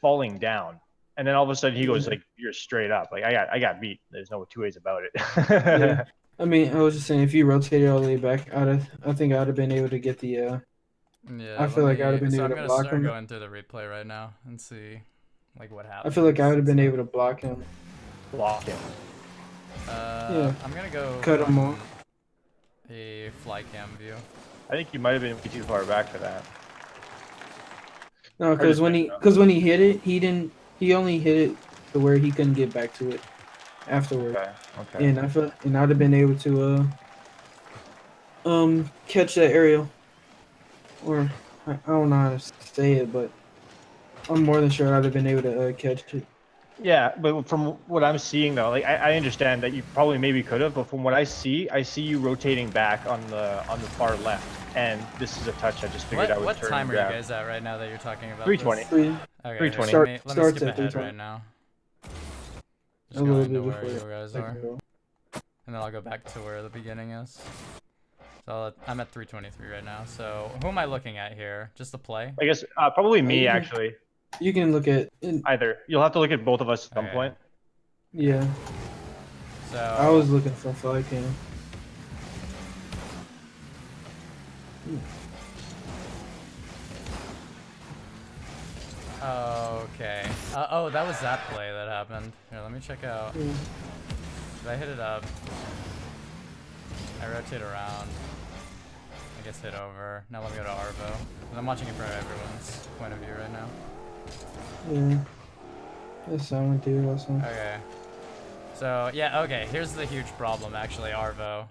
falling down, and then all of a sudden he goes like, "You're straight up." Like I got beat. There's no two ways about it. Yeah. I mean, I was just saying, if you rotated all the way back, I think I'd have been able to get the. Yeah, I let feel like I'd have me. been So able I'm to gonna block start him. going through the replay right now and see, like, what I feel like I happens. would have been So, able to block him. Block him. Yeah. I'm gonna go Cut him from off. a fly cam view. I think you might have been way too far back for that. No, because when he hit it, he only hit it to where he couldn't get back to it afterward. Okay. And I'd have been able to catch that aerial, or I don't know how to say it, but I'm more than sure I'd have been able to catch it. Yeah, but from what I'm seeing though, like I understand that you probably maybe could have, but from what I see you rotating back on the far left, and this is a touch I just figured I would What turn time and are you grab. guys at right now that you're talking about 320. this? 3, Okay, 320. let me starts skip at ahead 320. right now. A Just little going to bit where before you guys that are, can go. and then I'll go back to where the beginning is. So I'm at 323 right now. So who am I looking at here? Just the play? I guess probably me you can- actually. You can look at Either you'll have to look at both of us at some Okay. point. Yeah, So I was looking for fly cam. Okay. Oh, that was that play that happened. Here, let me check out. Yeah. Did I hit it up? I rotate around. I guess hit over. Now let me go to Arvo. I'm watching it from everyone's point of view right now. Yeah. That's sound dude also. Okay. So, yeah, okay. Here's the huge problem, actually, Arvo.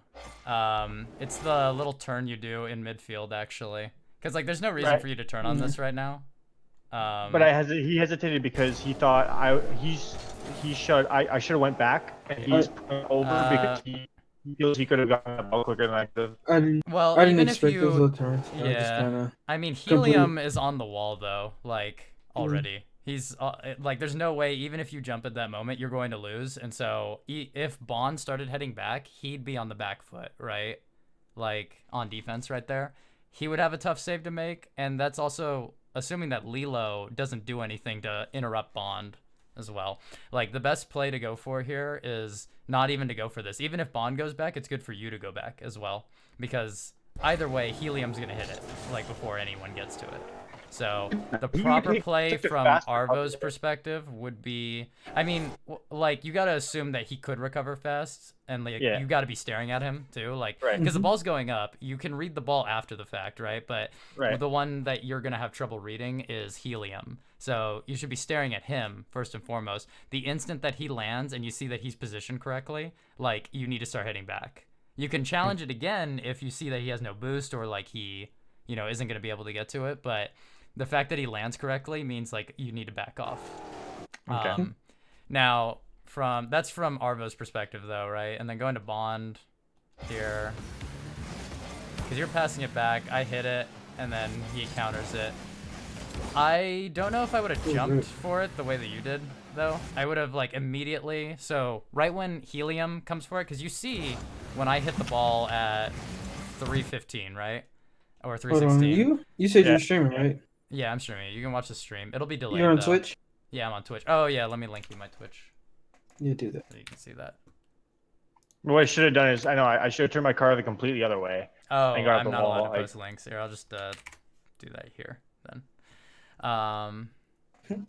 It's the little turn you do in midfield, actually. Because, like, there's no reason for you to turn on this right now. But he hesitated because he thought I should have went back, and he's over because he feels he could have gotten the ball quicker than I could have. Well, I didn't even if expect those you, little turns. yeah, I mean, Helium is on the wall though, like already. He's like, there's no way, even if you jump at that moment, you're going to lose. And so, if Bond started heading back, he'd be on the back foot, right? Like on defense, right there. He would have a tough save to make, and that's also assuming that Lilo doesn't do anything to interrupt Bond as well. Like, the best play to go for here is not even to go for this. Even if Bond goes back, it's good for you to go back as well, because either way, Helium's gonna hit it, like, before anyone gets to it. So the proper play from Arvo's perspective would be, I mean, like, you gotta assume that he could recover fast, and like, you gotta be staring at him too, like, because the ball's going up. You can read the ball after the fact, right? But the one that you're gonna have trouble reading is Helium. So you should be staring at him first and foremost. The instant that he lands and you see that he's positioned correctly, like, you need to start heading back. You can challenge it again if you see that he has no boost, or like he, you know, isn't gonna be able to get to it, but the fact that he lands correctly means, like, you need to back off. Okay. Now, that's from Arvo's perspective, though, right? And then going to Bond here, because you're passing it back. I hit it, and then he counters it. I don't know if I would have jumped for it the way that you did, though. I would have, like, immediately. So right when Helium comes for it, because you see when I hit the ball at 3:15, right? Or 3:16. You said you're streaming, right? Yeah, I'm streaming. You can watch the stream. It'll be delayed. You're on though. Twitch? Yeah, I'm on Twitch. Oh, yeah, let me link you my Twitch. Yeah, do that. So you can see that. What I should have done is, I should have turned my car the completely other way. Oh, and got I'm the not wall, allowed to post links. Here, I'll just do that here, then.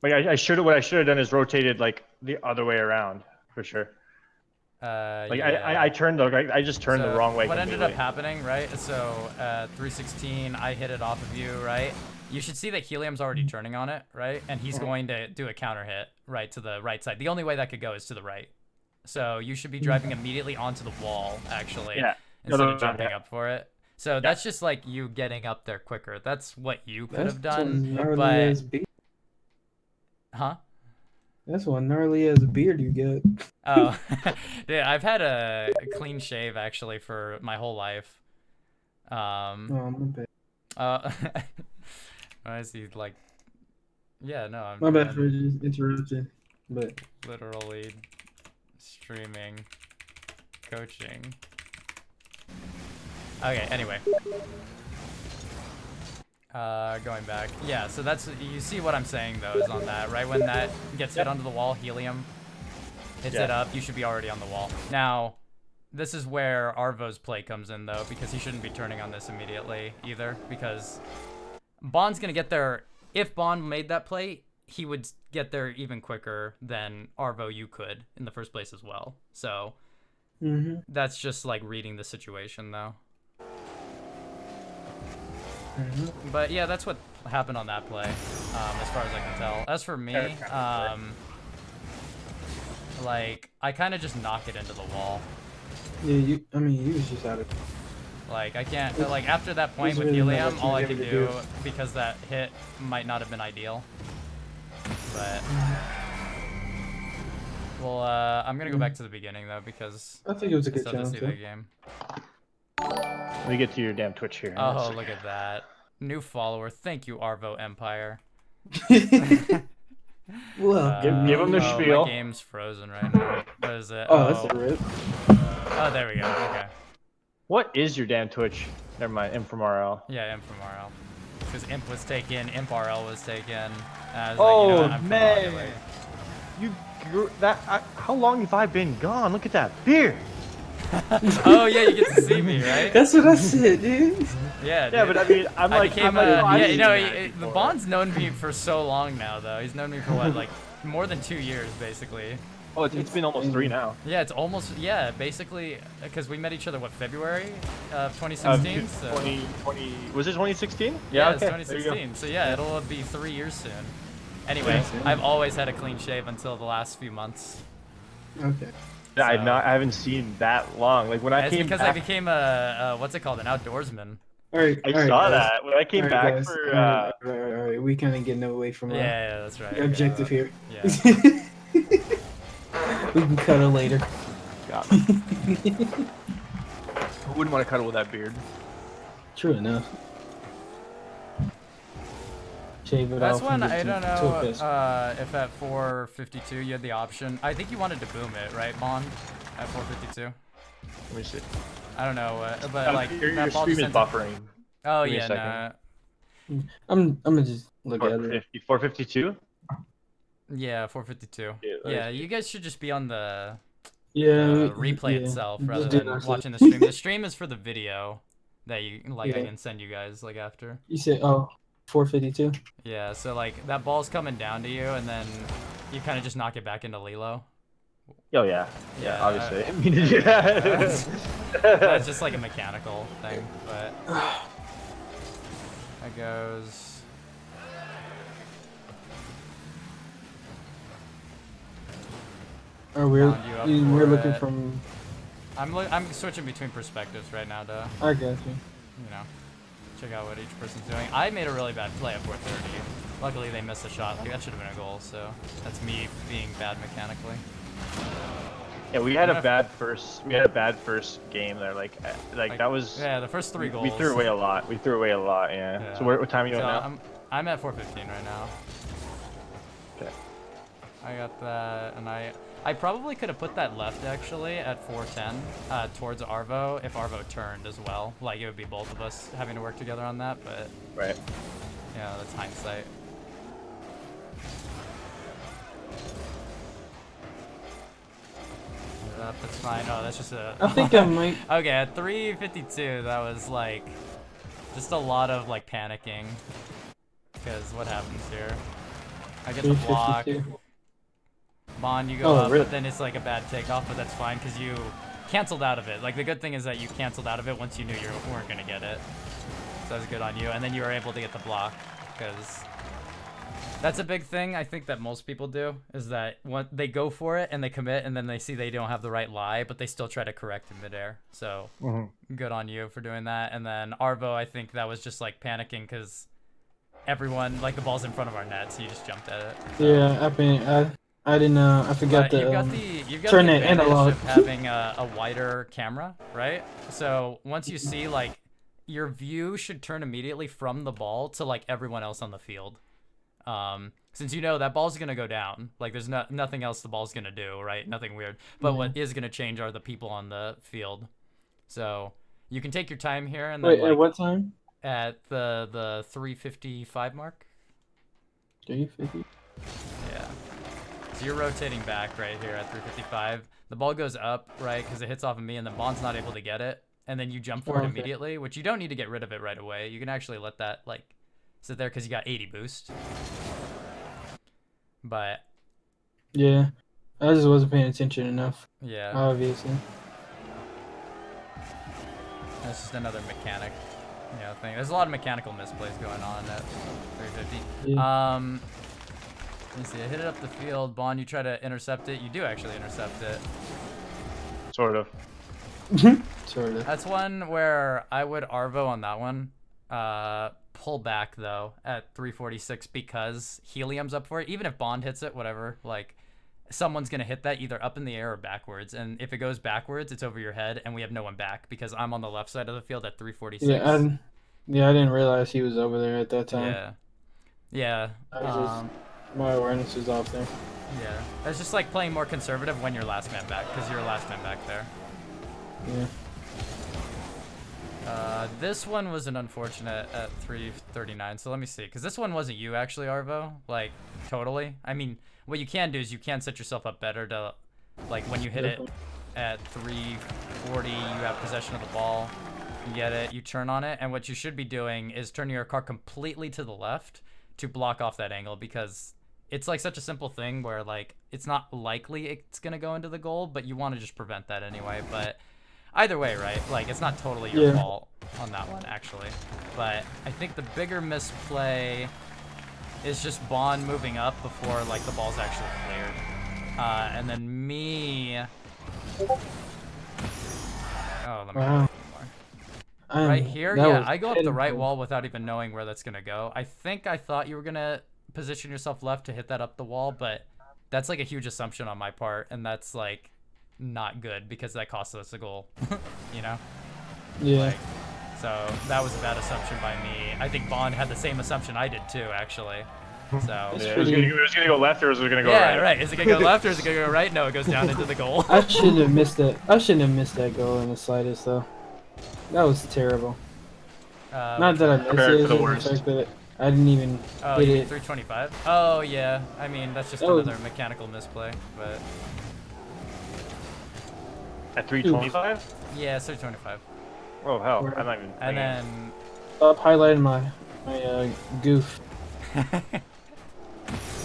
Like, what I should have done is rotated, like, the other way around, for sure. Like, yeah. I just turned the wrong way What completely. ended up happening, right? So, 3:16, I hit it off of you, right? You should see that Helium's already turning on it, right? And he's going to do a counter hit right to the right side. The only way that could go is to the right. So you should be driving immediately onto the wall, actually, instead of jumping up for it. So that's just like you getting up there quicker. That's what you could have done. But huh? That's one gnarly ass beard you get. Oh, yeah, I've had a clean shave actually for my whole life. Oh, my bad. Why is he like? Yeah, no, I'm. My bad for just interrupting, but literally streaming, coaching. Okay. Anyway. Going back. Yeah, so that's, you see what I'm saying though, is on that, right? When that gets hit onto the wall, helium hits it up, you should be already on the wall. Now, this is where Arvo's play comes in though, because he shouldn't be turning on this immediately either, because Bond's gonna get there. If Bond made that play, he would get there even quicker than Arvo you could in the first place as well. So that's just like reading the situation though. But yeah, that's what happened on that play, as far as I can tell. As for me, like, I kind of just knock it into the wall. Yeah, I mean, you was just out of... Like, I can't, like, after that point with helium, all I could do, because that hit might not have been ideal. But, well, I'm gonna go back to the beginning, though, because I think it was a I good still have to challenge. see the game. Let me get to your damn Twitch here. Oh, look at that. New follower. Thank you, Arvo Empire. Well, give him the spiel. My game's frozen right now. What is it? Oh, that's a rip. Oh, there we go. Okay. What is your damn Twitch? Never mind. M from RL. Yeah, Imp from RL. Because Imp was taken, Imp RL was taken. I was Oh, like, you know what, I'm from man. Modulate. You grew that. How long have I been gone? Look at that beard. Oh yeah, you get to see me, right? That's what I said, dude. Yeah, dude. Yeah, but I mean, I'm like, yeah, you know, the Bond's known me for so long now, though. He's known me for what, like more than 2 years, basically. Oh, it's been almost 3 now. Yeah, it's almost, yeah, basically, because we met each other, what, February of 2016? So. 2020, was it 2016? Yeah, okay. it's 2016. So yeah, it'll be 3 years soon. Anyway, I've always had a clean shave until the last few months. Okay. So, I So- haven't seen that long. Like when I It's came because back, I became a what's it called, an outdoorsman. All right. I all right, saw guys. that when I came All right, back guys. for. All right. We kind of getting away from Yeah, that's right. the objective here. Yeah. We can cuddle later. Got me. Who wouldn't want to cuddle with that beard? True enough. Shave it That's off. when and I get don't to a know piss. if at 452 you had the option. I think you wanted to boom it, right, Bond? At 452. Let me see. I don't know, but like your that ball stream just is ends up- buffering. Oh Give me a yeah, second. no. I'm gonna just look at it. 452. Yeah, 452. Yeah, Yeah, you guys should just be on the Yeah. replay yeah. itself Just rather do than ourselves. watching the stream. The stream is for the video that you like. I Yeah. can send you guys like after. You said 452. Yeah, so like that ball's coming down to you, and then you kind of just knock it back into Lilo. Oh yeah. Yeah, Yeah, obviously. I mean, yeah. That's just like a mechanical thing, but that goes. We're Found you up we're for looking it. from. I'm switching between perspectives right now to, I got you. you know, check out what each person's doing. I made a really bad play at 430. Luckily they missed a shot. Like, that should have been a goal, so that's me being bad mechanically. Yeah, we had a bad first. We had a bad first game there. Like that was. Yeah, the first 3 goals. We threw away a lot. Yeah. Yeah. So what time are you So at now? I'm at 415 right now. Okay. I got that, and I probably could have put that left actually at 410 towards Arvo if Arvo turned as well. Like it would be both of us having to work together on that, but Right. yeah, that's hindsight. That's fine. Oh, that's just a. I think I might. Okay, at 352, that was like just a lot of like panicking. Because what happens here? I get the block. 352. Bond, you go Oh, up, really? but then it's like a bad takeoff, but that's fine because you canceled out of it. Like the good thing is that you canceled out of it once you knew you weren't gonna get it. So that was good on you, and then you were able to get the block because that's a big thing I think that most people do is that when they go for it and they commit and then they see they don't have the right lie, but they still try to correct in midair. So good on you for doing that. And then Arvo, I think that was just like panicking because everyone like the ball's in front of our net, so you just jumped at it. Yeah, I didn't. I forgot But the. you've got turn the that advantage analog. of having a wider camera, right? So once you see like your view should turn immediately from the ball to like everyone else on the field. Since you know that ball's gonna go down, like there's nothing else the ball's gonna do, right? Nothing weird. But what is gonna change are the people on the field. So you can take your time here and then Wait, like, at what time? at the 355 mark. 350. Yeah. So you're rotating back right here at 355. The ball goes up, right, because it hits off of me, and the Bond's not able to get it. And then you jump for it immediately, which you don't need to get rid of it right away. You can actually let that, like, sit there because you got 80 boost. But... Yeah. I just wasn't paying attention enough. Yeah. Obviously. That's just another mechanic, thing. There's a lot of mechanical misplays going on at 350. Yeah. Let me see. I hit it up the field. Bond, you try to intercept it. You do actually intercept it. Sort of. Sort of. That's one where I would Arvo on that one. Pull back, though, at 346 because helium's up for it. Even if Bond hits it, whatever, like, someone's going to hit that either up in the air or backwards. And if it goes backwards, it's over your head, and we have no one back because I'm on the left side of the field at 346. Yeah, I didn't realize he was over there at that time. Yeah. My awareness was off there. Yeah. It's just like playing more conservative when you're last man back because you're last man back there. Yeah. This one was an unfortunate at 339. So let me see, because this one wasn't you actually, Arvo. Like, totally. I mean, what you can do is you can set yourself up better to, like, when you hit it at 340, you have possession of the ball. You get it, you turn on it, and what you should be doing is turning your car completely to the left to block off that angle because it's like such a simple thing where like it's not likely it's gonna go into the goal, but you want to just prevent that anyway. But either way, right? Like it's not totally your fault on that one actually. But I think the bigger misplay is just Bond moving up before like the ball's actually cleared, and then me. Oh, let me. Wow. Right here, yeah, I go up the right wall without even knowing where that's gonna go. I think I thought you were gonna position yourself left to hit that up the wall, but that's like a huge assumption on my part, and that's like not good because that cost us a goal, you know? Yeah. Like, so that was a bad assumption by me. I think Bond had the same assumption I did too, actually. So yeah, it was gonna go left or was it gonna go right? Yeah, right. Is it gonna go left or is it gonna go right? No, it goes down into the goal. I shouldn't have missed that. I shouldn't have missed that goal in the slightest, though. That was terrible. Not that I missed it, it's just the fact that I didn't even hit it. 325? Oh, yeah. I mean, that's just another mechanical misplay, but... At 325? Yeah, it's 325. Oh, hell. I'm not even... And then... Stop highlighting my goof.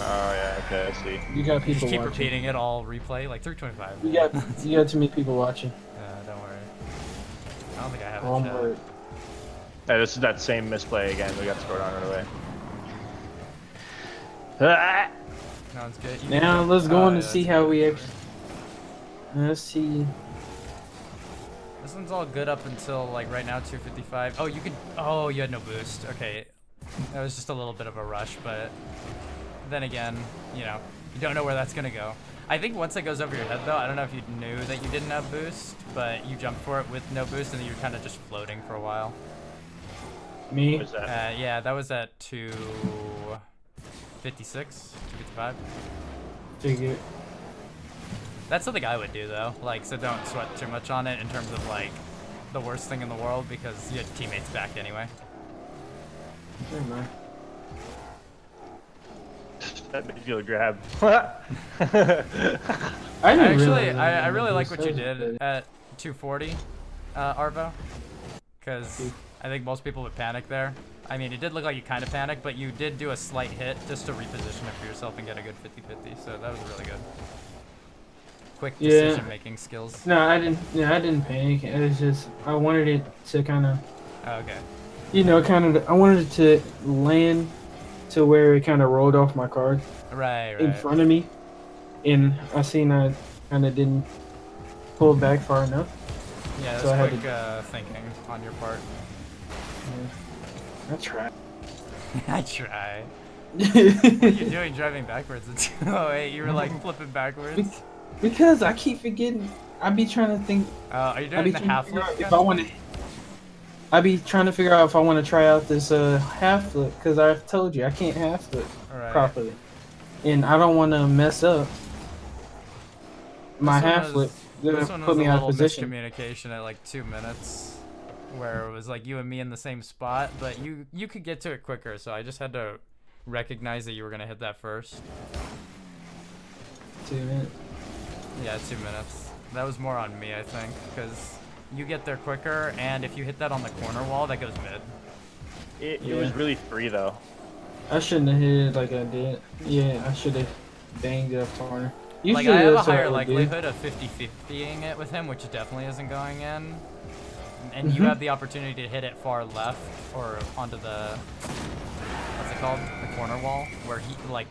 Oh, yeah, okay, I see. You got people keep watching. repeating it all replay, like 325. You got too many people watching. Don't worry. I don't think I have One it. word. Yeah, this is that same misplay again. We got scored on right away. Ah! No, it's good. Now let's go on to see how we actually... Let's see. This one's all good up until, like, right now, 255. Oh, you could... Oh, you had no boost. Okay. That was just a little bit of a rush, but... Then again, you know, you don't know where that's going to go. I think once it goes over your head, though, I don't know if you knew that you didn't have boost, but you jumped for it with no boost, and then you were kind of just floating for a while. Me? What was that? Yeah, that was at 256, 255. Figure. That's something I would do, though. Like, so don't sweat too much on it in terms of, like, the worst thing in the world, because you had teammates back anyway. Never mind. That midfield grab. I really like what you did at 240, Arvo, because I think most people would panic there. I mean, it did look like you kind of panicked, but you did do a slight hit just to reposition it for yourself and get a good 50-50, so that was really good. Quick decision-making skills. No, I didn't. Yeah, I didn't panic. It was just I wanted it to kind of. Oh, okay. You know, I wanted it to land to where it kind of rolled off my card. Right. In front of me, and I seen I kind of didn't pull back far enough. Yeah, that's so quick thinking on your part. Yeah. I try. I try. What are you doing driving backwards at 208? You were like flipping backwards? Because I keep forgetting. I be trying to think. Are you doing the half flip? If I want to. I be trying to figure out if I want to try out this half flip, because I told you I can't half flip properly, and I don't want to mess up my half flip. This one was a little miscommunication at like 2 minutes. where it was like you and me in the same spot, but you could get to it quicker, so I just had to recognize that you were gonna hit that first. 2 minutes. Yeah, 2 minutes. That was more on me, I think, because you get there quicker, and if you hit that on the corner wall, that goes mid. It was really free though. I shouldn't have hit it like I did. Yeah, I should have banged it up corner. Like, I have a higher likelihood of 50-50ing it with him, which definitely isn't going in. And you have the opportunity to hit it far left or onto the, what's it called? The corner wall, where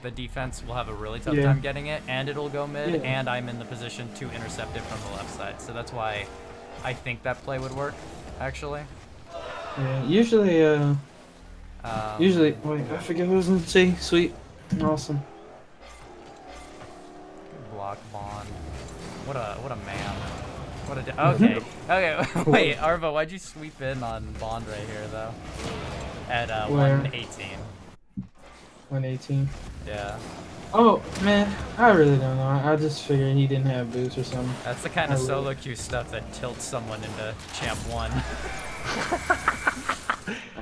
the defense will have a really tough time getting it, and it'll go mid, and I'm in the position to intercept it from the left side. So that's why I think that play would work, actually. Yeah, usually, wait, I forget what I was gonna say. Sweet. Awesome. Block Bond. What a man. What a okay. Okay. Wait, Arvo, why'd you sweep in on Bond right here though? At 118. 118. Yeah. Oh man, I really don't know. I just figured he didn't have boots or something. That's the kind of solo queue stuff that tilts someone into champ 1.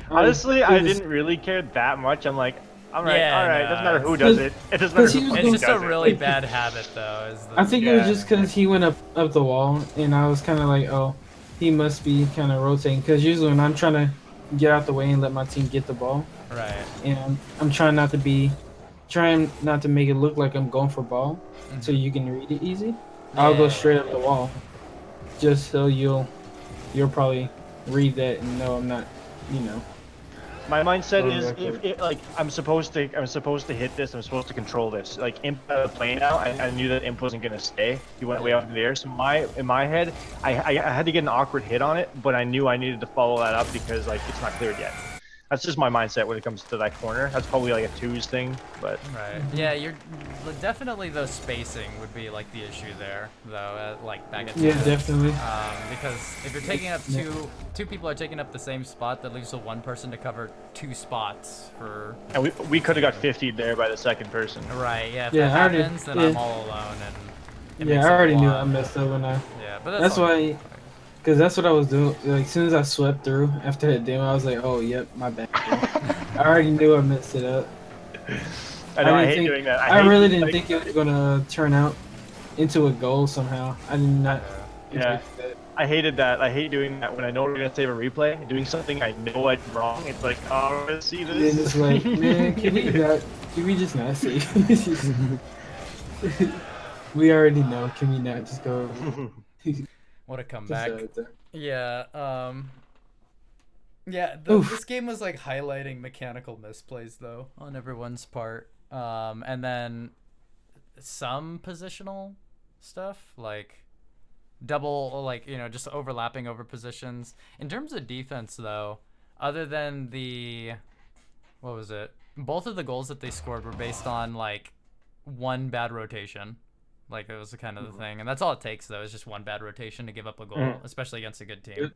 Honestly, I didn't really care that much. I'm like, all right, Yeah, all right. no. Doesn't matter who does it. It doesn't matter who It's just a does really it. bad habit, though. I think it was just because he went up the wall, and I was kind of like, oh, he must be kind of rotating. Because usually when I'm trying to get out the way and let my team get the ball, right, and I'm trying not to make it look like I'm going for ball, so you can read it easy. I'll go straight up the wall, just so you'll probably read that and know I'm not, you know. My mindset is if like I'm supposed to hit this, I'm supposed to control this. Like Imp out of the play now, I knew that Imp wasn't gonna stay. He went way up in the air. So in my head, I had to get an awkward hit on it, but I knew I needed to follow that up because like it's not cleared yet. That's just my mindset when it comes to that corner. That's probably like a twos thing, but right. Yeah, you're definitely the spacing would be like the issue there, though. Like back at definitely. Because if you're taking up two people are taking up the same spot, that leaves the one person to cover 2 spots for. And we could have got 50'd there by the second person. Right. Yeah. If that happens, then I'm all alone, and I already knew I messed up when I. Yeah, but that's why. Because that's what I was doing. Like, as soon as I swept through after that demo, I was like, oh, yep, my bad. I already knew I messed it up. I hate doing that. I really didn't think it was going to turn out into a goal somehow. I did not. Yeah. I hated that. I hate doing that when I know we're going to save a replay. Doing something I know I'm wrong. It's like, oh, we're going to see this. It's like, man, can we just not save? We already know. Can we not just go? What a comeback. Yeah, this game was like highlighting mechanical misplays though on everyone's part. And then some positional stuff like double, like, you know, just overlapping over positions. In terms of defense though, other than both of the goals that they scored were based on like one bad rotation. Like, it was kind of the thing. And that's all it takes, though, is just one bad rotation to give up a goal, especially against a good team.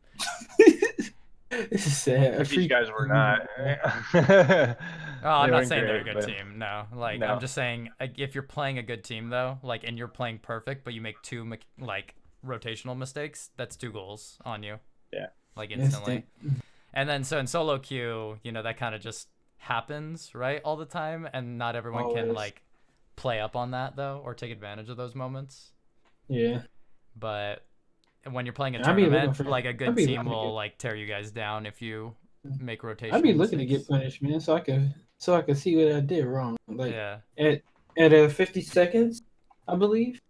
This is sad. These guys were not. I'm not saying they're a good team. No. Like, I'm just saying, if you're playing a good team, though, like, and you're playing perfect, but you make 2, like, rotational mistakes, that's 2 goals on you. Yeah. Like, instantly. And then, so in solo queue, you know, that kind of just happens, right, all the time, and not everyone can, like, play up on that though, or take advantage of those moments. Yeah. But when you're playing a tournament, like a good team will like tear you guys down if you make rotations. I'd be looking to get punished, man, so I can see what I did wrong. Like at 50 seconds, I believe.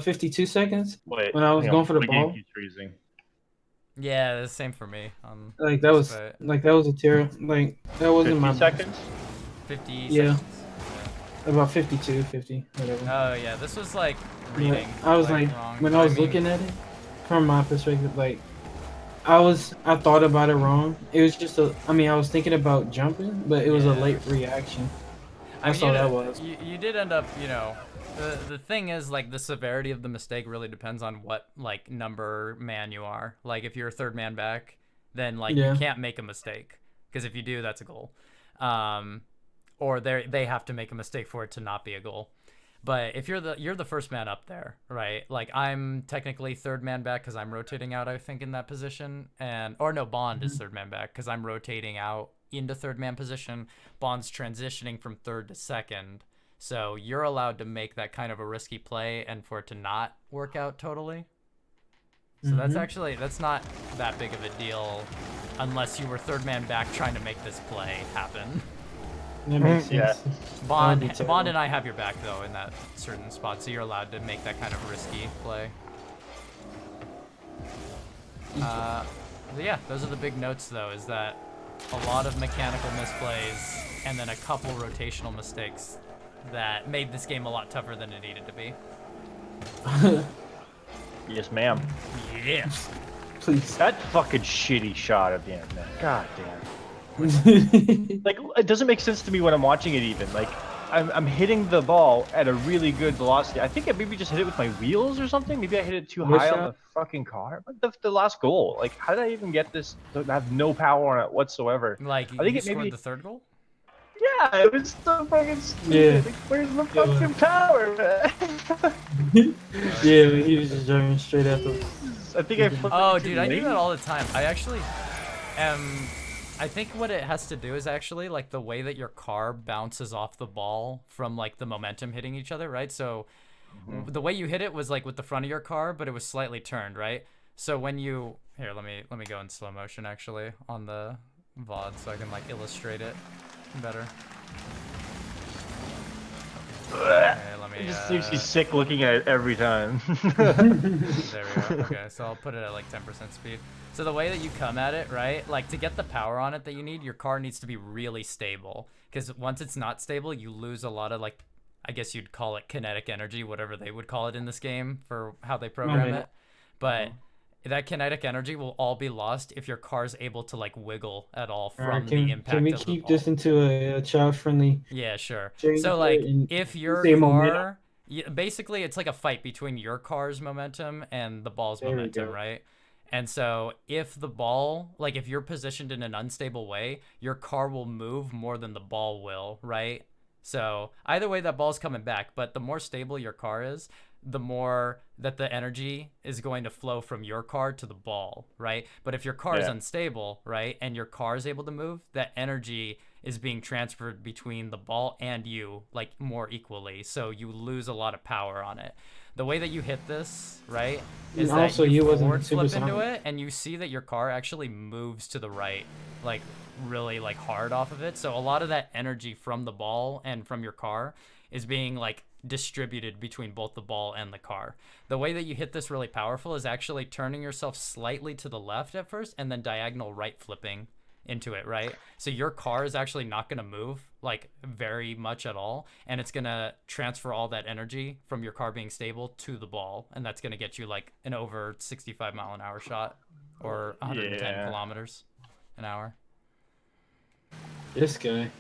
52 seconds. Wait, when I was going for the ball. Yeah, the same for me. Like that was a terrible. Like that wasn't 50 my seconds. 50 seconds. Yeah. About 52, 50, whatever. Oh yeah, this was like reading. I was like wrong. when I was looking at it, from my perspective, like I thought about it wrong. It was just I was thinking about jumping, but it was a late reaction. That's all that was. You did end up, you know. The thing is, like, the severity of the mistake really depends on what, like, number man you are. Like, if you're 3rd man back, then, like, you can't make a mistake. Because if you do, that's a goal. Or they have to make a mistake for it to not be a goal. But if you're the first man up there, right? Like I'm technically third man back because I'm rotating out, I think, in that position. Or no, Bond is third man back because I'm rotating out into third man position. Bond's transitioning from third to second. So you're allowed to make that kind of a risky play and for it to not work out totally. So that's not that big of a deal unless you were third man back trying to make this play happen. That makes sense. Bond and I have your back though in that certain spot, so you're allowed to make that kind of risky play. But yeah, those are the big notes though, is that a lot of mechanical misplays and then a couple rotational mistakes that made this game a lot tougher than it needed to be. Yes, ma'am. Yeah. Please. That fucking shitty shot at the end, man. God damn. Like, it doesn't make sense to me when I'm watching it even. Like, I'm hitting the ball at a really good velocity. I think I maybe just hit it with my wheels or something. Maybe I hit it too high on the fucking car. But the last goal, like, how did I even get this to have no power on it whatsover? Like, I think you it maybe scored the third goal? Yeah, it was so fucking stupid. Yeah. Like, where's the fucking power, man? Yeah, he was just driving straight at them. I think I flipped Oh, it too dude, I do late. that all the time. I actually am. I think what it has to do is actually like the way that your car bounces off the ball from like the momentum hitting each other, right? So the way you hit it was like with the front of your car, but it was slightly turned, right? So when you let me go in slow motion actually on the VOD so I can like illustrate it better. Okay, let me. It just seems to be sick looking at it every time. There we go. Okay, so I'll put it at like 10% speed. So the way that you come at it, right? Like to get the power on it that you need, your car needs to be really stable. Because once it's not stable, you lose a lot of like, I guess you'd call it kinetic energy, whatever they would call it in this game for how they program it. But that kinetic energy will all be lost if your car's able to like wiggle at all from the impact Can we of the keep ball. this into a child-friendly? Yeah, sure. change So it like and if your say car momentum? basically it's like a fight between your car's momentum and the ball's There we momentum, go. right? And so if the ball, like if you're positioned in an unstable way, your car will move more than the ball will, right? So either way that ball's coming back, but the more stable your car is, the more that the energy is going to flow from your car to the ball, right? But if your car is unstable, right, and your car is able to move, that energy is being transferred between the ball and you like more equally, so you lose a lot of power on it. The way that you hit this, right, is And that also, you you wasn't forward flip into supersonic. it and you see that your car actually moves to the right, like really like hard off of it. So a lot of that energy from the ball and from your car is being like distributed between both the ball and the car. The way that you hit this really powerful is actually turning yourself slightly to the left at first and then diagonal right flipping into it, right? So your car is actually not going to move like very much at all, and it's going to transfer all that energy from your car being stable to the ball, and that's going to get you like an over 65 mile an hour shot or 110 kilometers an hour. This guy.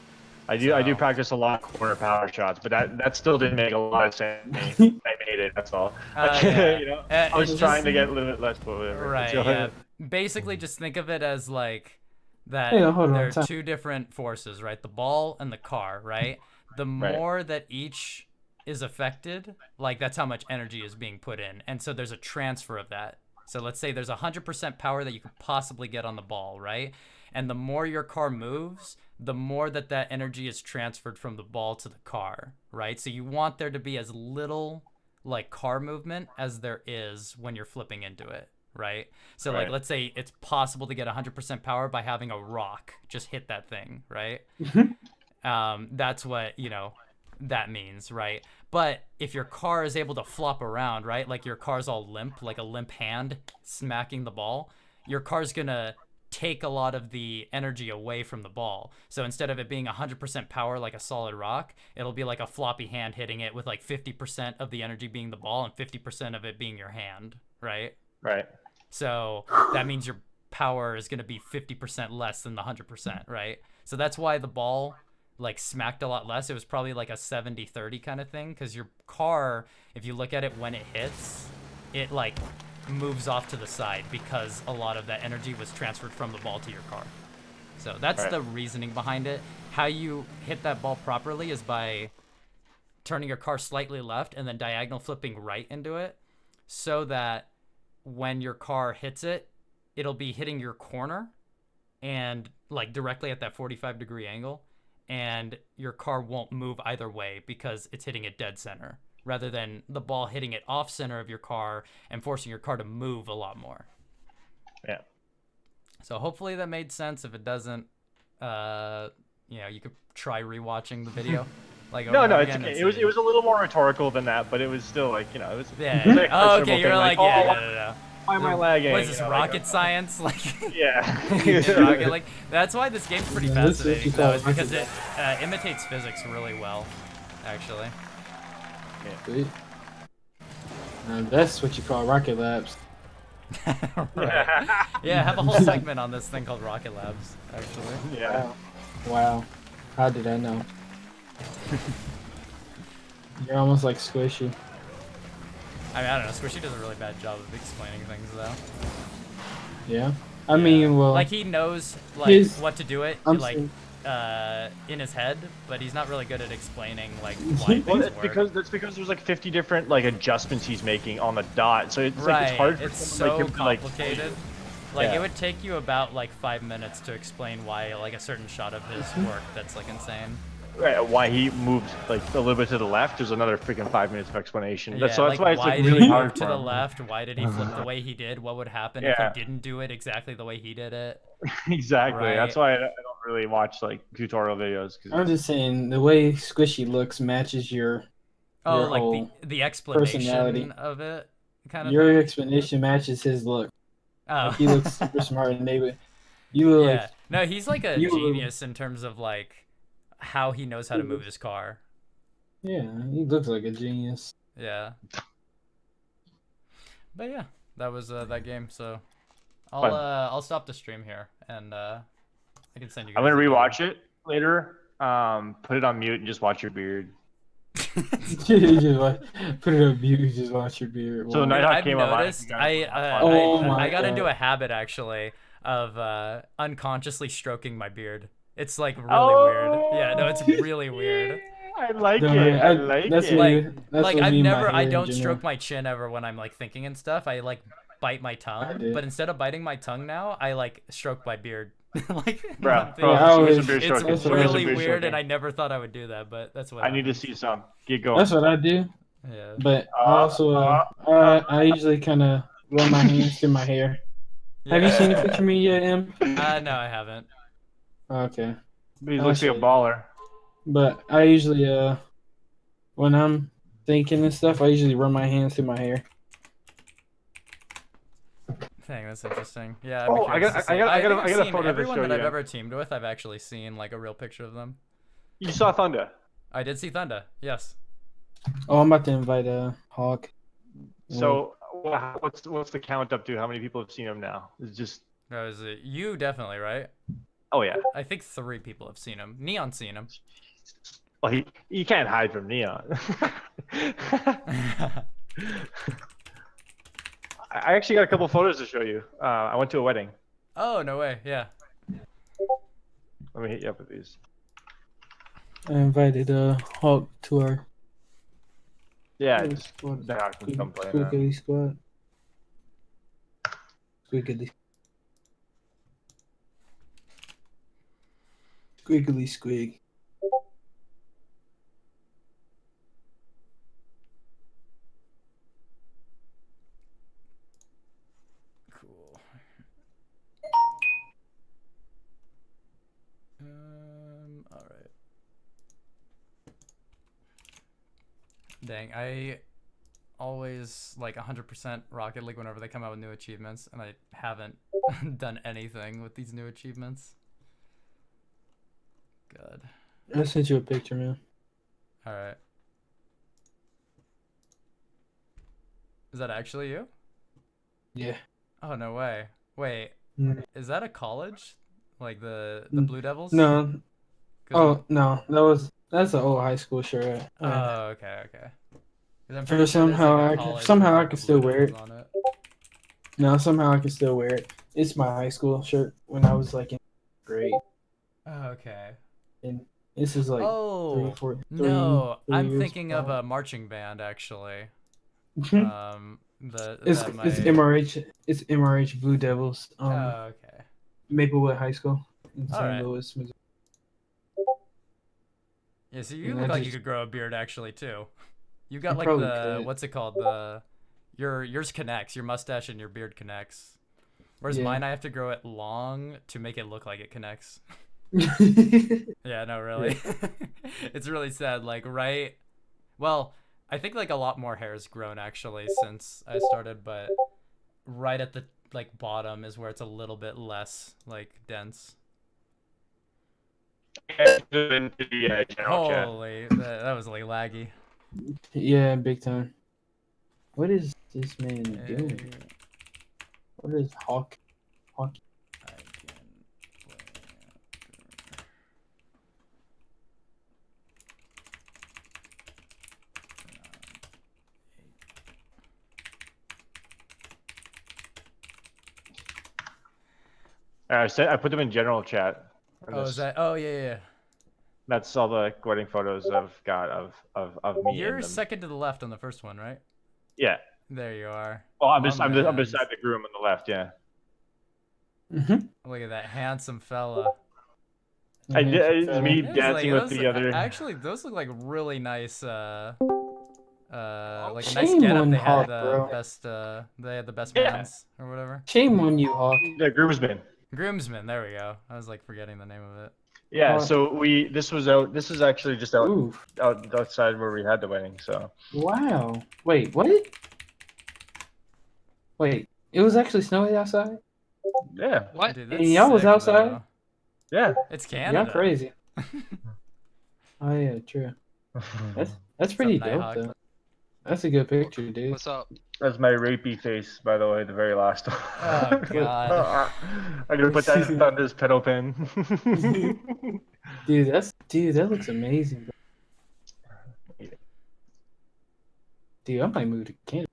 I do practice a lot of corner power shots, but that still didn't make a lot of sense to me. I made it, that's all. Yeah. You know, I was trying to get limitless, but whatever. Right, yeah. Basically just think of it as like that hold on, there are time. two different forces, right? The ball and the car, right? The more that each is affected, like that's how much energy is being put in. And so there's a transfer of that. So let's say there's 100% power that you could possibly get on the ball, right? And the more your car moves, the more that energy is transferred from the ball to the car, right? So you want there to be as little like car movement as there is when you're flipping into it, right? So like let's say it's possible to get 100% power by having a rock just hit that thing, right? That's what, you know, that means, right? But if your car is able to flop around, right? Like your car's all limp, like a limp hand smacking the ball, your car's gonna take a lot of the energy away from the ball. So instead of it being 100% power like a solid rock, it'll be like a floppy hand hitting it with like 50% of the energy being the ball and 50% of it being your hand, right? Right. So that means your power is going to be 50% less than the 100%, right? So that's why the ball like smacked a lot less. It was probably like a 70-30 kind of thing, because your car, if you look at it when it hits, it like moves off to the side because a lot of that energy was transferred from the ball to your car. So that's the reasoning behind it. How you hit that ball properly is by turning your car slightly left and then diagonal flipping right into it, so that when your car hits it, it'll be hitting your corner and like directly at that 45-degree angle, and your car won't move either way because it's hitting it dead center, rather than the ball hitting it off center of your car and forcing your car to move a lot more. Yeah. So hopefully that made sense. If it doesn't, you could try rewatching the video. Like no, it's okay. It was a little more rhetorical than that, but it was still like, it was. Yeah. It was like a Oh, questionable okay. You're thing, like, no. Why am I lagging? What is this, rocket science? Like, yeah. rocket, like, that's why this game's pretty fascinating, though, is because it imitates physics really well, actually. Sweet. That's what you call Rocket Labs. Right. Yeah, have a whole segment on this thing called Rocket Labs, actually. Yeah. Wow. How did I know? You're almost like Squishy. I mean, I don't know. Squishy does a really bad job of explaining things, though. Yeah. I mean, well. Like, he knows like what to do it in his head, but he's not really good at explaining like why things work. That's because there's like 50 different like adjustments he's making on the dot, so it's like it's hard for so complicated. Like yeah. It would take you about like 5 minutes to explain why like a certain shot of his work. That's like insane. Right, why he moved like a little bit to the left. There's another freaking 5 minutes of explanation. Yeah, So that's why it's why like did really he hard move to the left? Why did he flip the way he did? What would happen if he didn't do it exactly the way he did it? Exactly. Right. That's why I don't really watch like tutorial videos. I'm just saying the way Squishy looks matches your like whole the explanation personality of it, kind of. Your explanation matches his look. Oh. Like, he looks super smart, and you look like, no, he's like a genius in terms of like how he knows how to move his car. Yeah, he looks like a genius. Yeah. But yeah, that was that game. So I'll stop the stream here, and I can send you guys. I'm gonna rewatch it later. Put it on mute and just watch your beard. Put it on mute and just watch your beard. So Nighthawk came on. I got into a habit actually of unconsciously stroking my beard. It's like really weird. Yeah, no, it's really weird. I like it. I like it. Like I don't stroke my chin ever when I'm like thinking and stuff. I like bite my tongue, but instead of biting my tongue now, I like stroke my beard. Like, it's really weird, and I never thought I would do that, but that's what I need to see some. Get going. That's what I do. Yeah. But also, I usually kind of run my hands through my hair. Yeah. Have you seen a picture of me yet, Em? No, I haven't. Okay. But he looks like a baller. But I usually, when I'm thinking and stuff, I usually run my hands through my hair. Dang, that's interesting. Yeah. I got a photo of everyone that I've ever teamed with. I've actually seen like a real picture of them. You saw Thunder? I did see Thunder. Yes. Oh, I'm about to invite Hawk. So, what's the count up to? How many people have seen him now? It's just. No, is it you? Definitely, right? Oh yeah. I think 3 people have seen him. Neon's seen him. Well, he can't hide from Neon. I actually got a couple photos to show you. I went to a wedding. Oh, no way. Yeah. Let me hit you up with these. I invited Hawk to our. Yeah, just come play. Squiggly squad. Squiggly. Squiggly squig. Cool. All right. Dang, I always like 100% Rocket League whenever they come out with new achievements, and I haven't done anything with these new achievements. God. I sent you a picture, man. All right. Is that actually you? Yeah. Oh, no way. Wait, is that a college? Like the Blue Devils? No. Oh, no. That's an old high school shirt. Oh, okay. For somehow I can still wear it. No, somehow I can still wear it. It's my high school shirt when I was like in grade. Oh, okay. And This is like Oh, three no. I'm years thinking of back. a marching band, actually. It's That it's might. MRH. It's MRH Blue Devils. Oh, okay. Maplewood High School in All St. right. Louis, Missouri. Yeah, so you And look I like you just could grow a beard, actually, too. You got I like probably the, could. what's it called? Yours connects. Your mustache and your beard connects. Whereas Yeah. mine, I have to grow it long to make it look like it connects. Yeah. Yeah, no, really. It's really sad. Like, right. Well, I think like a lot more hair has grown actually since I started, but right at the like bottom is where it's a little bit less like dense. Into the general chat. Holy, that was like laggy. Yeah, big time. What is this man doing? Hey, What is Hawk? Hawk? I can play. I put them in general chat. Oh, is that? Oh, yeah, yeah. That's all the wedding photos I've got of me in You're them. second to the left on the first one, right? Yeah. There you are. Well, I'm My I'm man's. beside the groom on the left. Yeah. Look at that handsome fella. It's me Yeah, he's like dancing with those. the other. Actually, those look like really nice. Like a nice Shame getup. on They had Hawk, the bro. best. They had the best Yeah. man's or whatever. Shame on you, Hawk. The groomsman. Groomsman. There we go. I was like forgetting the name of it. Yeah. Hawk. So this was out. This is actually just Oof. outside where we had the wedding. So. Wow. Wait, what? Wait, it was actually snowy outside? Yeah. What? Dude, And that's y'all was sick, outside? though. Yeah. It's Y'all Canada. crazy. Oh yeah, true. That's pretty Nighthawk? dope though. That's a good picture, dude. What's up? That's my rapey face, by the way, the very last one. Oh, God. I'm gonna put that under his pedal pin. Dude, that looks amazing, bro. Dude, I might move to Canada.